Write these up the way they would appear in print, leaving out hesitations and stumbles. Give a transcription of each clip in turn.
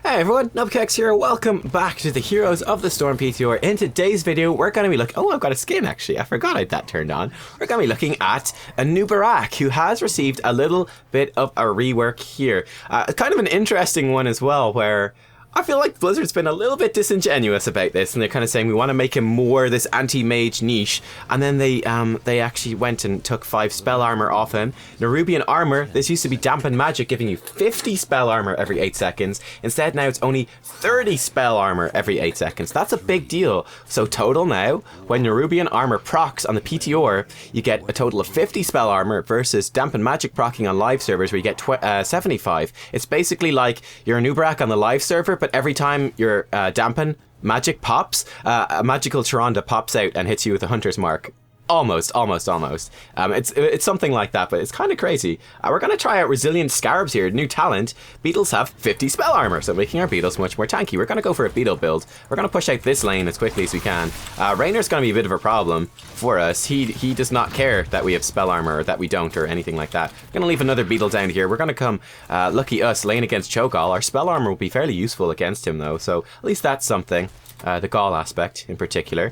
Hey everyone, Nubkeks here, welcome back to the Heroes of the Storm PTR. In today's video, we're going to be looking... Oh, I've got a skin actually, I forgot I had that turned on. We're going to be looking at Anub'arak, who has received a little bit of a rework here. Kind of an interesting one as well, where... I feel like Blizzard's been a little bit disingenuous about this, and they're kind of saying we want to make him more this anti-mage niche, and then they actually went and took 5 spell armor off him. Nerubian armor, this used to be dampened magic, giving you 50 spell armor every 8 seconds. Instead, now it's only 30 spell armor every 8 seconds. That's a big deal. So total now, when Nerubian armor procs on the PTR, you get a total of 50 spell armor versus dampened magic procking on live servers where you get 75. It's basically like you're Anub'arak on the live server, but every time your dampen magic pops, a magical Charonda pops out and hits you with a hunter's mark. Almost. It's something like that, but it's kind of crazy. We're going to try out Resilient Scarabs here, new talent. Beetles have 50 spell armor, so making our beetles much more tanky. We're going to go for a beetle build. We're going to push out this lane as quickly as we can. Rainer's going to be a bit of a problem for us. He does not care that we have spell armor or that we don't or anything like that. We're going to leave another beetle down here. We're going to come, lucky us, lane against Cho'Gall. Our spell armor will be fairly useful against him though, so at least that's something. The Gall aspect in particular.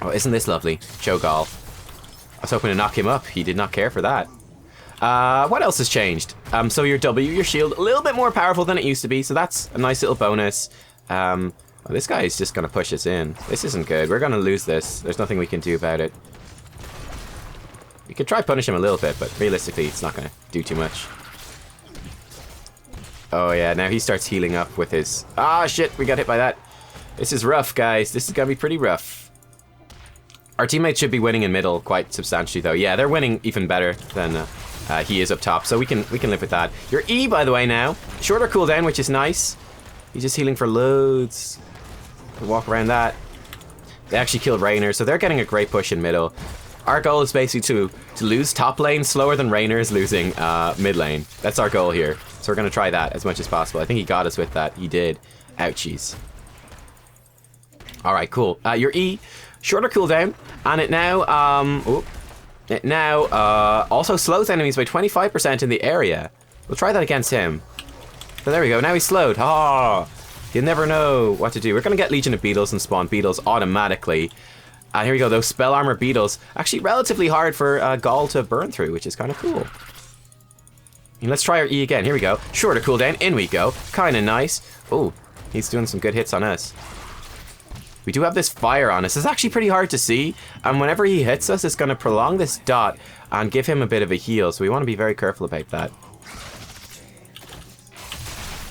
Oh, isn't this lovely? Cho'Gall. I was hoping to knock him up. He did not care for that. What else has changed? So your W, your shield, a little bit more powerful than it used to be, so that's a nice little bonus. Well, this guy is just going to push us in. This isn't good. We're going to lose this. There's nothing we can do about it. We could try punish him a little bit, but realistically, it's not going to do too much. Oh yeah, now he starts healing up with his... Ah, shit, we got hit by that. This is rough, guys. This is going to be pretty rough. Our teammates should be winning in middle quite substantially, though. Yeah, they're winning even better than he is up top, so we can live with that. Your E, by the way, now shorter cooldown, which is nice. He's just healing for loads. Walk around that. They actually killed Rainer, so they're getting a great push in middle. Our goal is basically to lose top lane slower than Rainer is losing mid lane. That's our goal here. So we're gonna try that as much as possible. I think he got us with that. He did. Ouchies. All right, cool. Your E. Shorter cooldown, and it now also slows enemies by 25% in the area. We'll try that against him. So there we go. Now he's slowed. Ah, you never know what to do. We're gonna get Legion of Beetles and spawn beetles automatically. And here we go. Those spell armor beetles actually relatively hard for Gall to burn through, which is kind of cool. And let's try our E again. Here we go. Shorter cooldown. In we go. Kind of nice. Oh, he's doing some good hits on us. We do have this fire on us. It's actually pretty hard to see, and whenever he hits us, it's going to prolong this dot and give him a bit of a heal, so we want to be very careful about that.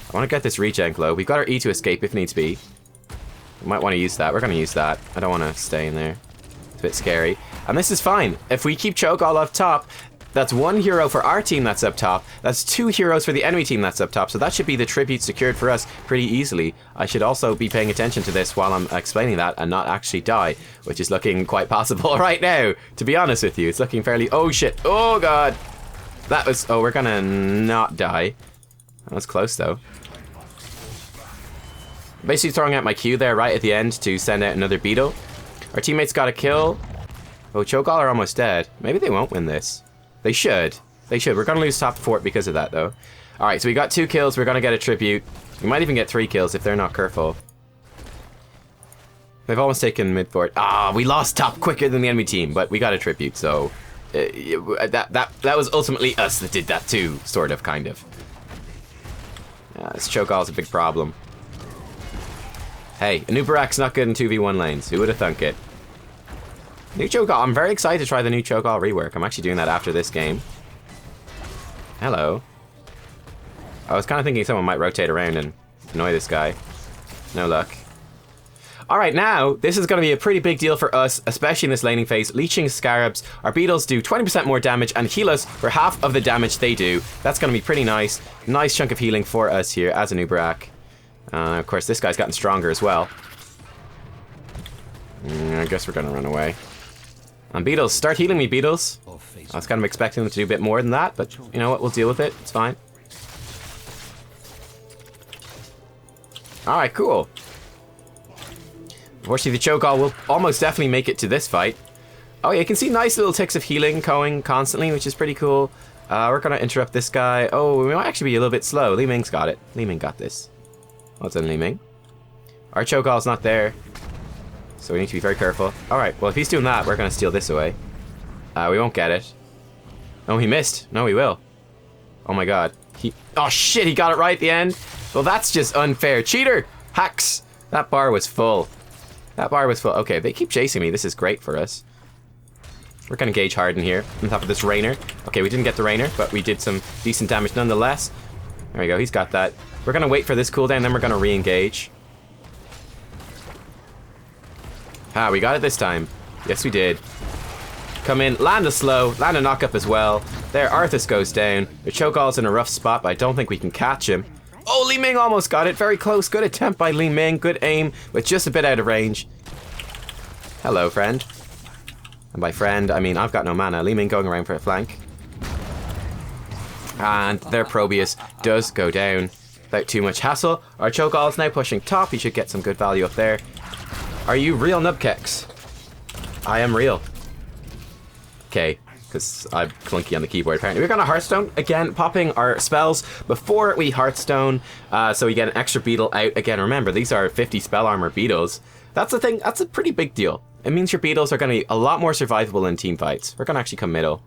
I want to get this regen glow. We've got our E to escape if needs be. We might want to use that. We're going to use that. I don't want to stay in there. It's a bit scary. And this is fine. If we keep Cho'Gall up top, that's 1 hero for our team that's up top. That's 2 heroes for the enemy team that's up top. So that should be the tribute secured for us pretty easily. I should also be paying attention to this while I'm explaining that and not actually die, which is looking quite possible right now, to be honest with you. It's looking fairly... Oh, shit. Oh, God. That was... Oh, we're gonna not die. That was close, though. Basically throwing out my Q there right at the end to send out another beetle. Our teammates got a kill. Oh, Cho'Gall are almost dead. Maybe they won't win this. They should. They should. We're going to lose top fort because of that, though. All right, so we got 2 kills. We're going to get a tribute. We might even get 3 kills if they're not careful. They've almost taken mid fort. Ah, we lost top quicker than the enemy team, but we got a tribute, so... that was ultimately us that did that too, sort of, kind of. This Cho'Gall's a big problem. Hey, Anub'arak's not good in 2v1 lanes. Who would have thunk it? New Cho'Gall. I'm very excited to try the new Cho'Gall rework. I'm actually doing that after this game. Hello. I was kind of thinking someone might rotate around and annoy this guy. No luck. Alright, now, this is going to be a pretty big deal for us, especially in this laning phase. Leeching Scarabs. Our beetles do 20% more damage and heal us for half of the damage they do. That's going to be pretty nice. Nice chunk of healing for us here as Anub'arak. Of course, this guy's gotten stronger as well. I guess we're going to run away. And beetles, start healing me, beetles. I was kind of expecting them to do a bit more than that, but you know what, we'll deal with it. It's fine. Alright, cool. Unfortunately, the Cho'Gall will almost definitely make it to this fight. Oh yeah, you can see nice little ticks of healing going constantly, which is pretty cool. We're gonna interrupt this guy. Oh, we might actually be a little bit slow. Li Ming's got it. Li Ming got this. Well done, Li Ming. Our Cho'Gall's not there, so we need to be very careful. Alright, well if he's doing that, we're gonna steal this away. We won't get it. Oh, he missed. No, he will. Oh my god. Oh shit, he got it right at the end. Well, that's just unfair. Cheater! Hacks! That bar was full. That bar was full. Okay, they keep chasing me. This is great for us. We're gonna gauge harden here on top of this Rainer. Okay, we didn't get the Rainer, but we did some decent damage nonetheless. There we go, he's got that. We're gonna wait for this cooldown, then we're gonna re-engage. Ah, we got it this time. Yes, we did. Come in, land a slow, land a knock-up as well. There, Arthas goes down. The Cho'Gall's in a rough spot, but I don't think we can catch him. Oh, Li Ming almost got it. Very close. Good attempt by Li Ming. Good aim, but just a bit out of range. Hello, friend. And by friend, I mean I've got no mana. Li Ming going around for a flank. And their Probius does go down without too much hassle. Our Cho'Gall's now pushing top. He should get some good value up there. Are you real Nubkeks? I am real. Okay, because I'm clunky on the keyboard apparently. We're gonna Hearthstone again, popping our spells before we Hearthstone, so we get an extra beetle out. Again, remember, these are 50 spell armor beetles. That's the thing, that's a pretty big deal. It means your beetles are gonna be a lot more survivable in team fights. We're gonna actually come middle.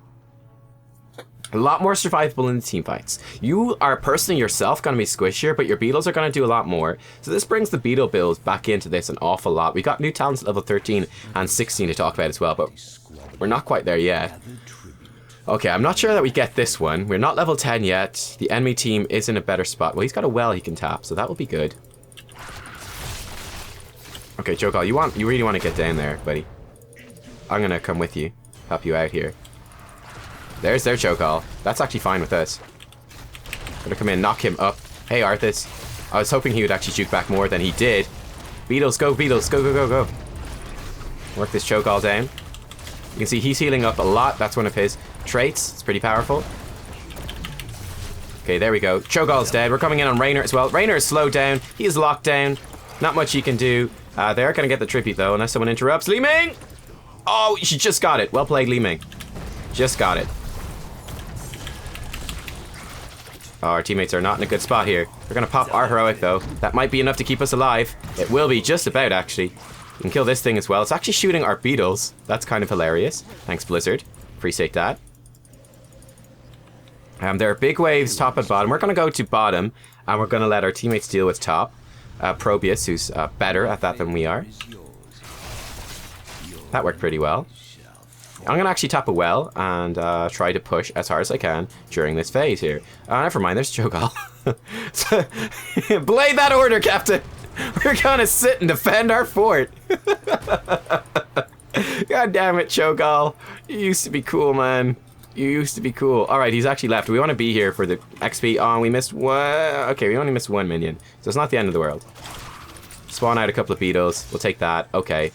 A lot more survivable in team fights. You are personally yourself gonna be squishier, but your beetles are gonna do a lot more. So this brings the beetle builds back into this an awful lot. We got new talents at level 13 and 16 to talk about as well, but we're not quite there yet. Okay, I'm not sure that we get this one. We're not level 10 yet. The enemy team is in a better spot. Well, he's got a well he can tap, so that will be good. Okay, Cho'Gall, you really want to get down there, buddy. I'm gonna come with you, help you out here. There's their Cho'Gall. That's actually fine with us. Gonna come in, knock him up. Hey, Arthas. I was hoping he would actually juke back more than he did. Beetles, go, Beetles, go, go, go, go. Work this Cho'Gall down. You can see he's healing up a lot. That's one of his traits. It's pretty powerful. Okay, there we go. Cho'Gall's dead. We're coming in on Rainer as well. Rainer is slowed down. He is locked down. Not much he can do. They're gonna get the tribute though, unless someone interrupts. Li Ming! Oh, she just got it. Well played, Li Ming. Just got it. Oh, our teammates are not in a good spot here. We're gonna pop our heroic though. That might be enough to keep us alive. It will be, just about actually. We can kill this thing as well. It's actually shooting our beetles. That's kind of hilarious. Thanks, Blizzard. Appreciate that. There are big waves top and bottom. We're gonna go to bottom, and we're gonna let our teammates deal with top. Probius, who's better at that than we are. That worked pretty well. I'm gonna actually tap a well and try to push as hard as I can during this phase here. Never mind, there's Cho'Gall. Blade that order, Captain! We're gonna sit and defend our fort. God damn it, Cho'Gall. You used to be cool, man. You used to be cool. Alright, he's actually left. We want to be here for the XP. Oh, we missed one. Okay, we only missed one minion. So it's not the end of the world. Spawn out a couple of beetles. We'll take that. Okay.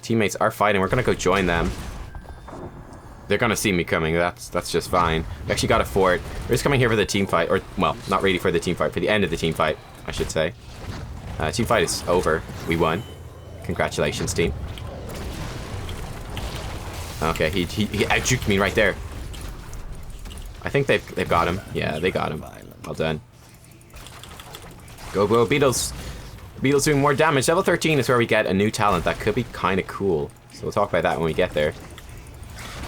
Teammates are fighting. We're gonna go join them. They're gonna see me coming. That's just fine. We actually got a fort. We're just coming here for the team fight. Or, well, not really for the team fight. For the end of the team fight, I should say. Team fight is over. We won. Congratulations, team. Okay, he out-juked me right there. I think they've got him. Yeah, they got him. Well done. Go, go, Beetles. Beetles doing more damage. Level 13 is where we get a new talent that could be kind of cool. So we'll talk about that when we get there.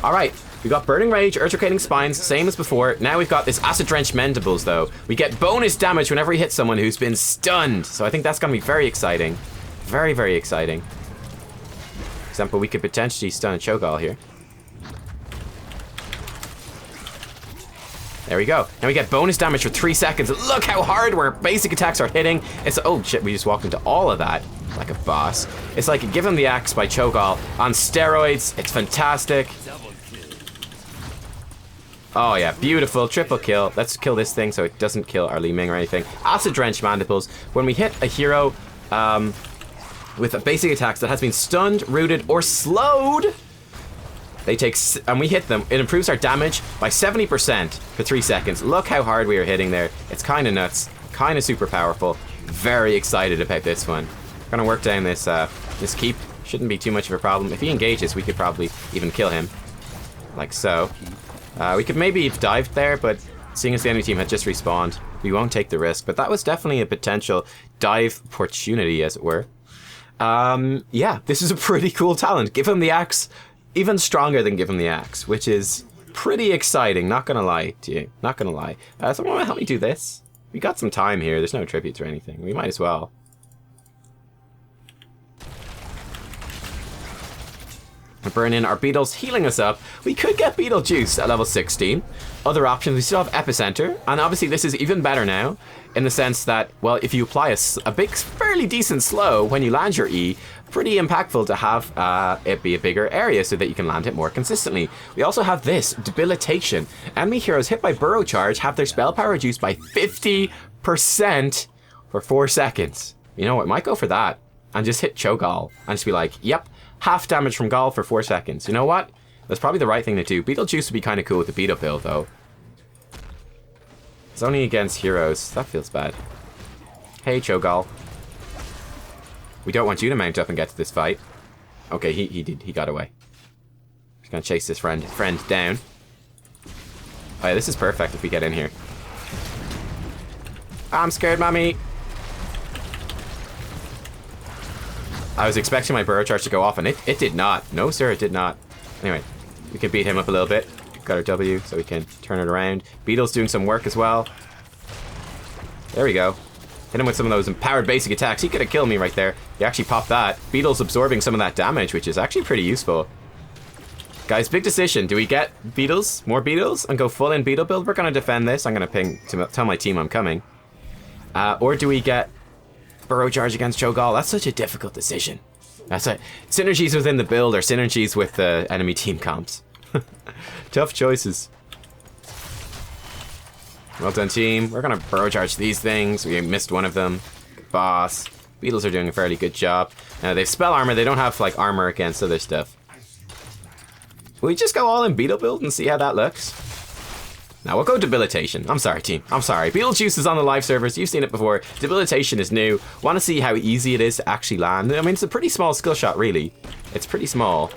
Alright, we got Burning Rage, Earth-Rotating Spines, same as before. Now we've got this Acid Drench Mandibles, though. We get bonus damage whenever we hit someone who's been stunned. So I think that's going to be very exciting. Very, very exciting. For example, we could potentially stun a Cho'Gall here. There we go. Now we get bonus damage for 3 seconds. Look how hard our basic attacks are hitting. It's, oh shit, we just walked into all of that like a boss. It's like Give Him the Axe by Cho'Gall on steroids. It's fantastic. Oh yeah, beautiful. Triple kill. Let's kill this thing so it doesn't kill our Li Ming or anything. Acid Drench Mandibles. When we hit a hero with a basic attacks that has been stunned, rooted, or slowed, they take, and we hit them, it improves our damage by 70% for 3 seconds. Look how hard we are hitting there. It's kind of nuts, kind of super powerful. Very excited about this one. We're gonna work down this this keep. Shouldn't be too much of a problem. If he engages, we could probably even kill him, like so. We could maybe have dived there, but seeing as the enemy team had just respawned, we won't take the risk. But that was definitely a potential dive opportunity, as it were. Yeah, this is a pretty cool talent. Give him the axe, even stronger than give him the axe, which is pretty exciting, not gonna lie to you. Not gonna lie. Someone wanna help me do this? We got some time here, there's no tributes or anything. We might as well. Burn in our beetles, healing us up. We could get beetle juice at level 16. Other options, we still have epicenter, and obviously this is even better now in the sense that, well, if you apply a big, fairly decent slow when you land your E, pretty impactful to have it be a bigger area so that you can land it more consistently. We also have this, debilitation. Enemy heroes hit by burrow charge have their spell power reduced by 50% for 4 seconds. You know what, might go for that and just hit Cho'Gall and just be like, yep, half damage from Gall for 4 seconds. You know what? That's probably the right thing to do. Beetlejuice would be kind of cool with the beetle build, though. It's only against heroes. That feels bad. Hey, Cho'Gall. We don't want you to mount up and get to this fight. Okay, he did. He got away. Just gonna chase this friend down. Oh yeah, this is perfect if we get in here. I'm scared, mommy. I was expecting my burrow charge to go off, and it did not. No, sir, it did not. Anyway, we can beat him up a little bit. Got our W, so we can turn it around. Beetle's doing some work as well. There we go. Hit him with some of those empowered basic attacks. He could have killed me right there. He actually popped that. Beetle's absorbing some of that damage, which is actually pretty useful. Guys, big decision. Do we get beetles, more beetles, and go full in beetle build? We're going to defend this. I'm going to ping to tell my team I'm coming. Or do we get burrow charge against Cho'Gall? That's such a difficult decision. That's it. Synergies within the build or synergies with the enemy team comps. Tough choices. Well done, team. We're gonna burrow charge these things. We missed one of them. Boss. Beetles are doing a fairly good job. They have spell armor. They don't have like armor against other stuff. Will we just go all in beetle build and see how that looks? Now we'll go debilitation. I'm sorry, team. I'm sorry. Beetlejuice is on the live servers. You've seen it before. Debilitation is new. Want to see how easy it is to actually land? I mean, it's a pretty small skill shot, really. It's pretty small.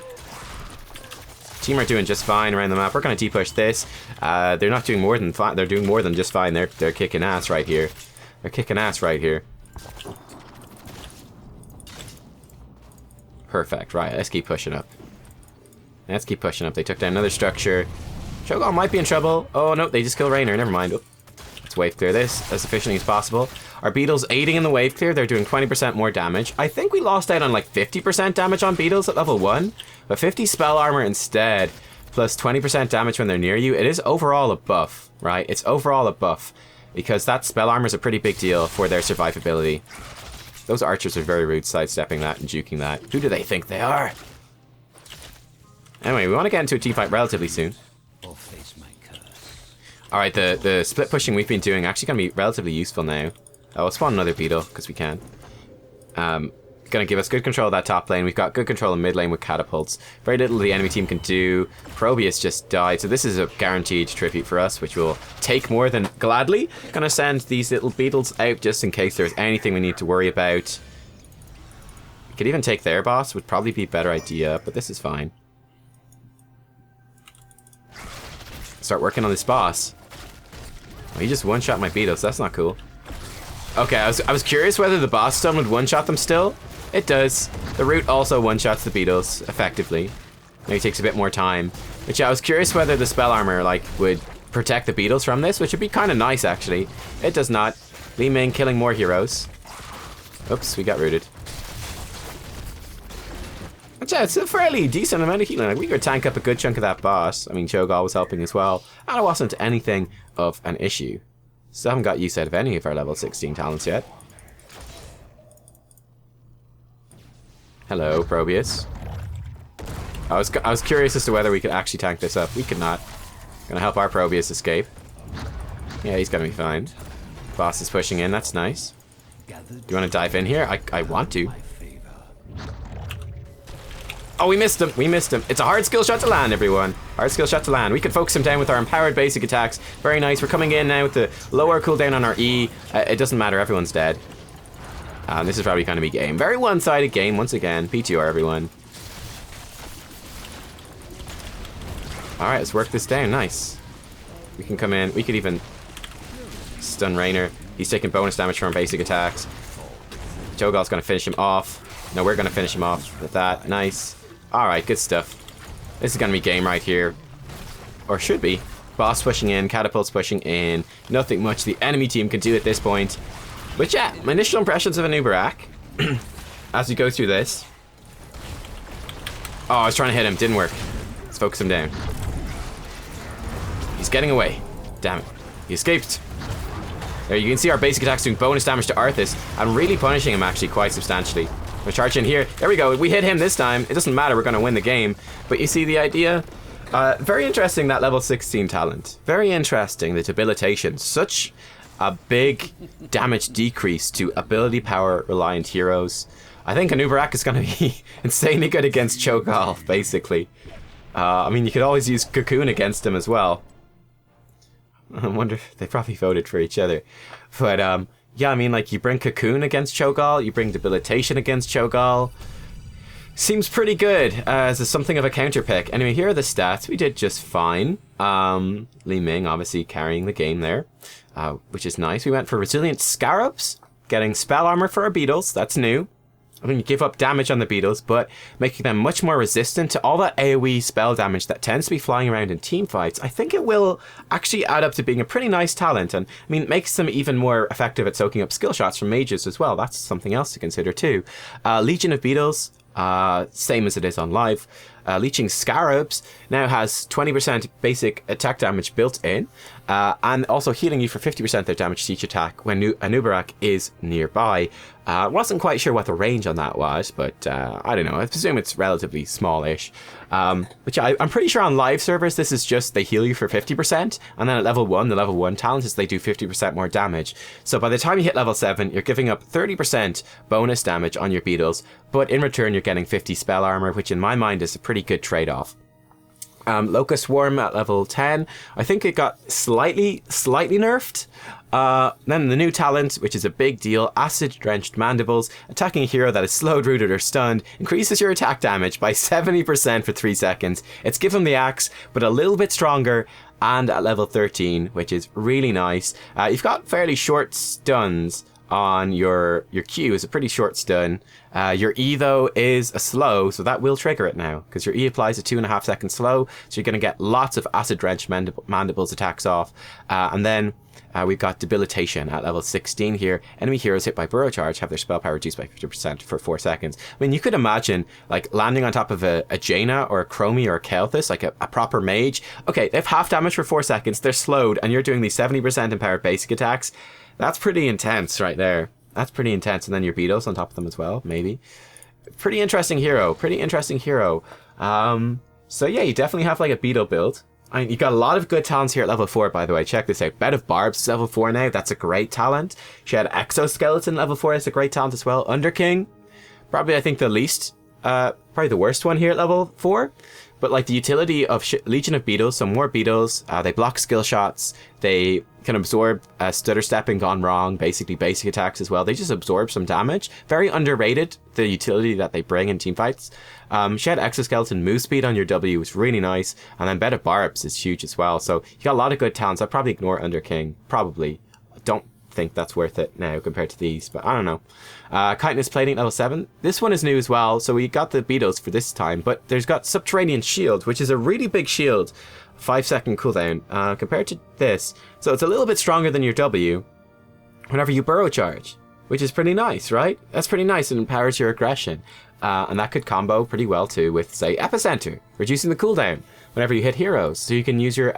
Team are doing just fine around the map. We're going to depush this. They're not doing more than fine. They're doing more than just fine. They're kicking ass right here. They're kicking ass right here. Perfect. Right. Let's keep pushing up. Let's keep pushing up. They took down another structure. Cho'Gall might be in trouble. Oh no, they just kill Raynor. Never mind. Oh. Let's wave clear this as efficiently as possible. Our beetles aiding in the wave clear. They're doing 20% more damage. I think we lost out on like 50% damage on beetles at level 1. But 50 spell armor instead, plus 20% damage when they're near you. It is overall a buff, right? It's overall a buff. Because that spell armor is a pretty big deal for their survivability. Those archers are very rude sidestepping that and juking that. Who do they think they are? Anyway, we want to get into a team fight relatively soon. Alright, the split pushing we've been doing actually going to be relatively useful now. We'll spawn another beetle, because we can. Going to give us good control of that top lane. We've got good control in mid lane with catapults. Very little the enemy team can do. Probius just died, so this is a guaranteed tribute for us, which we'll take more than gladly. Going to send these little beetles out just in case there's anything we need to worry about. We could even take their boss, would probably be a better idea, but this is fine. Start working on this boss. Oh, he just one-shot my beetles. That's not cool. Okay, I was curious whether the boss stun would one-shot them still. It does. The root also one-shots the beetles effectively. Maybe takes a bit more time. But yeah, I was curious whether the spell armor like would protect the beetles from this, which would be kind of nice actually. It does not. Li Ming killing more heroes. Oops, we got rooted. But yeah, it's a fairly decent amount of healing. Like, we could tank up a good chunk of that boss. I mean, Cho'Gall was helping as well. And it wasn't anything of an issue. Still haven't got use out of any of our level 16 talents yet. Hello, Probius. I was curious as to whether we could actually tank this up. We could not. Gonna help our Probius escape. Yeah, he's gonna be fine. Boss is pushing in, that's nice. Do you want to dive in here? I want to. Oh, we missed him. We missed him. It's a hard skill shot to land, everyone. Hard skill shot to land. We can focus him down with our empowered basic attacks. Very nice. We're coming in now with the lower cooldown on our E. It doesn't matter. Everyone's dead. This is probably going to be game. Very one-sided game once again. PTR, everyone. Alright, let's work this down. Nice. We can come in. We could even stun Raynor. He's taking bonus damage from basic attacks. Cho'Gall's going to finish him off. No, we're going to finish him off with that. Nice. Alright, good stuff. This is going to be game right here. Or should be. Boss pushing in, catapults pushing in. Nothing much the enemy team can do at this point. But yeah, my initial impressions of Anub'arak as we go through this. Oh, I was trying to hit him. Didn't work. Let's focus him down. He's getting away. Damn it. He escaped. There, you can see our basic attacks doing bonus damage to Arthas and really punishing him actually quite substantially. We'll charge in here. There we go. We hit him this time. It doesn't matter. We're going to win the game. But you see the idea? Very interesting, that level 16 talent. Very interesting, the debilitation. Such a big damage decrease to ability power reliant heroes. I think Anub'arak is going to be insanely good against Cho'Gall, basically. I mean, you could always use Cocoon against him as well. I wonder if they probably voted for each other. But, yeah, I mean, like, you bring Cocoon against Cho'Gall, you bring Debilitation against Cho'Gall. Seems pretty good as something of a counter pick. Anyway, here are the stats. We did just fine. Li Ming obviously carrying the game there, which is nice. We went for Resilient Scarabs, getting spell armor for our beetles. That's new. I mean, you give up damage on the beetles, but making them much more resistant to all that AoE spell damage that tends to be flying around in team fights. I think it will actually add up to being a pretty nice talent, and I mean, it makes them even more effective at soaking up skill shots from mages as well. That's something else to consider too. Legion of Beetles, same as it is on live. Leeching Scarabs now has 20% basic attack damage built in, and also healing you for 50% of their damage to each attack when Anub'arak is nearby. Wasn't quite sure what the range on that was, but I don't know. I presume it's relatively smallish. But yeah, I'm pretty sure on live servers this is just they heal you for 50%, and then at level 1, the level 1 talent is they do 50% more damage. So by the time you hit level 7, you're giving up 30% bonus damage on your beetles, but in return you're getting 50 spell armor, which in my mind is a pretty good trade-off. Locust Swarm at level 10, I think it got slightly nerfed. Then the new talent, which is a big deal, Acid Drenched Mandibles. Attacking a hero that is slowed, rooted, or stunned increases your attack damage by 70% for 3 seconds. It's Give 'em the Axe, but a little bit stronger, and at level 13, which is really nice. You've got fairly short stuns on your Q is a pretty short stun. Your E though is a slow, so that will trigger it now, because your E applies a 2.5 second slow, so you're going to get lots of Acid Drenched Mandibles attacks off. And then we've got Debilitation at level 16 here. Enemy heroes hit by Burrow Charge have their spell power reduced by 50% for 4 seconds. I mean, you could imagine like landing on top of a Jaina or a Chromie or a Kel'Thus, like a proper mage. Okay, they have half damage for 4 seconds, they're slowed, and you're doing these 70% empowered basic attacks. That's pretty intense right there. That's pretty intense. And then your beetles on top of them as well, maybe. Pretty interesting hero. Pretty interesting hero. So yeah, you definitely have like a beetle build. I mean, you got a lot of good talents here at level 4, by the way. Check this out. Bed of Barbs is level 4 now. That's a great talent. She had Exoskeleton level 4. That's a great talent as well. Underking, probably I think the least, probably the worst one here at level 4. But like the utility of Legion of Beetles, so more beetles, they block skill shots, they can absorb stutter stepping gone wrong, basically basic attacks as well. They just absorb some damage. Very underrated, the utility that they bring in team fights. She had Exoskeleton move speed on your W, which is really nice. And then Bed of Barbs is huge as well. So you got a lot of good talents. I'd probably ignore Underking, probably. Don't think that's worth it now compared to these, but I don't know. Chitinous Plating level 7. This one is new as well, so we got the beetles for this time, but there's got Subterranean Shield, which is a really big shield. 5 second cooldown compared to this. So it's a little bit stronger than your W whenever you Burrow Charge, which is pretty nice, right? That's pretty nice. It empowers your aggression. And that could combo pretty well too with, say, Epicenter, reducing the cooldown whenever you hit heroes. So you can use your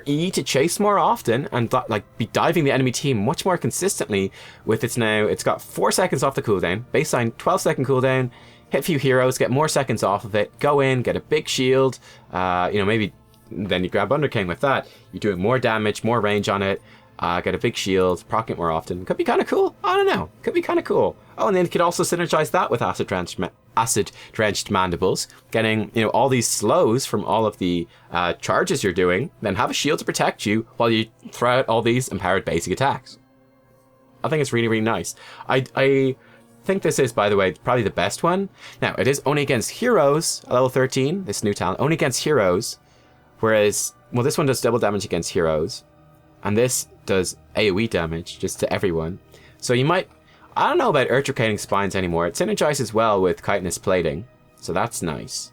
E to chase more often and like be diving the enemy team much more consistently with its now. It's got 4 seconds off the cooldown, baseline 12 second cooldown, hit a few heroes, get more seconds off of it, go in, get a big shield, you know, maybe then you grab Underking with that. You're doing more damage, more range on it, get a big shield, proc it more often. Could be kind of cool. I don't know. Could be kind of cool. Oh, and then you could also synergize that with Acid Drenched Mandibles, getting, you know, all these slows from all of the charges you're doing, then have a shield to protect you while you throw out all these empowered basic attacks. I think it's really, really nice. I think this is, by the way, probably the best one. Now, it is only against heroes, level 13, this new talent, only against heroes. Whereas, well, this one does double damage against heroes, and this does AoE damage just to everyone. So you might, I don't know about earth-recating spines anymore. It synergizes well with chitinous plating, so that's nice.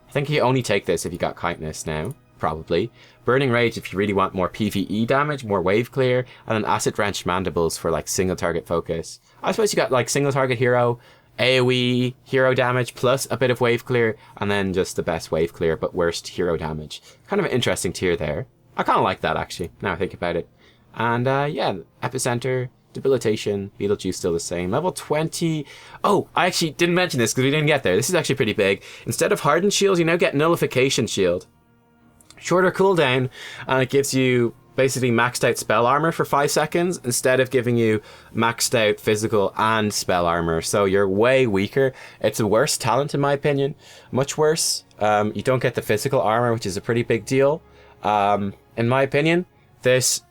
I think you only take this if you got chitinous now, probably. Burning Rage if you really want more PvE damage, more wave clear, and then Acid Wrench Mandibles for like single target focus. I suppose you got like single target hero, AoE, hero damage, plus a bit of wave clear, and then just the best wave clear, but worst hero damage. Kind of an interesting tier there. I kind of like that, actually, now I think about it. And yeah, Epicenter, Debilitation, Beetlejuice still the same. Level 20. Oh, I actually didn't mention this because we didn't get there. This is actually pretty big. Instead of Hardened Shield, you now get Nullification Shield. Shorter cooldown, and it gives you basically maxed out spell armor for 5 seconds instead of giving you maxed out physical and spell armor. So you're way weaker. It's a worse talent in my opinion. Much worse. You don't get the physical armor, which is a pretty big deal. In my opinion, this,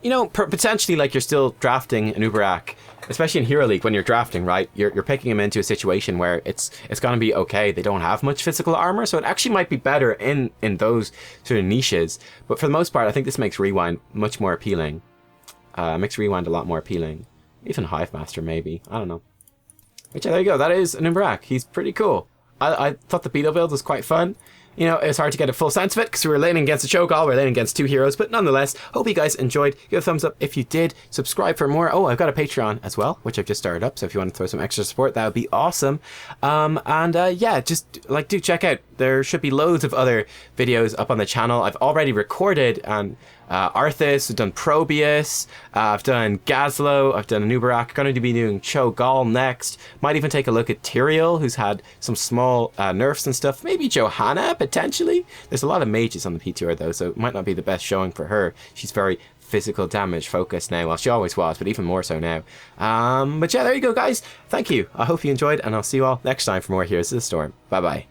you know, potentially like you're still drafting Anub'arak, especially in Hero League when you're drafting, right? You're picking them into a situation where it's going to be okay. They don't have much physical armor, so it actually might be better in those sort of niches. But for the most part, I think this makes Rewind much more appealing. Makes Rewind a lot more appealing. Even Hive Master, maybe. I don't know. But yeah, there you go. That is Anub'arak. He's pretty cool. I thought the Beetle build was quite fun. You know, it's hard to get a full sense of it because we were laning against a Cho'Gall, we were laning against 2 heroes, but nonetheless, hope you guys enjoyed. Give a thumbs up if you did. Subscribe for more. Oh, I've got a Patreon as well, which I've just started up, so if you want to throw some extra support, that would be awesome. Yeah, just like do check out. There should be loads of other videos up on the channel. I've already recorded and Arthas, I've done Probius, I've done Gazlo, I've done Anub'arak, going to be doing Cho'Gall next. Might even take a look at Tyrael, who's had some small nerfs and stuff. Maybe Johanna, potentially. There's a lot of mages on the PTR though, so it might not be the best showing for her. She's very physical damage focused now. Well, she always was, but even more so now. But yeah, there you go, guys. Thank you. I hope you enjoyed, and I'll see you all next time for more Heroes of the Storm. Bye-bye.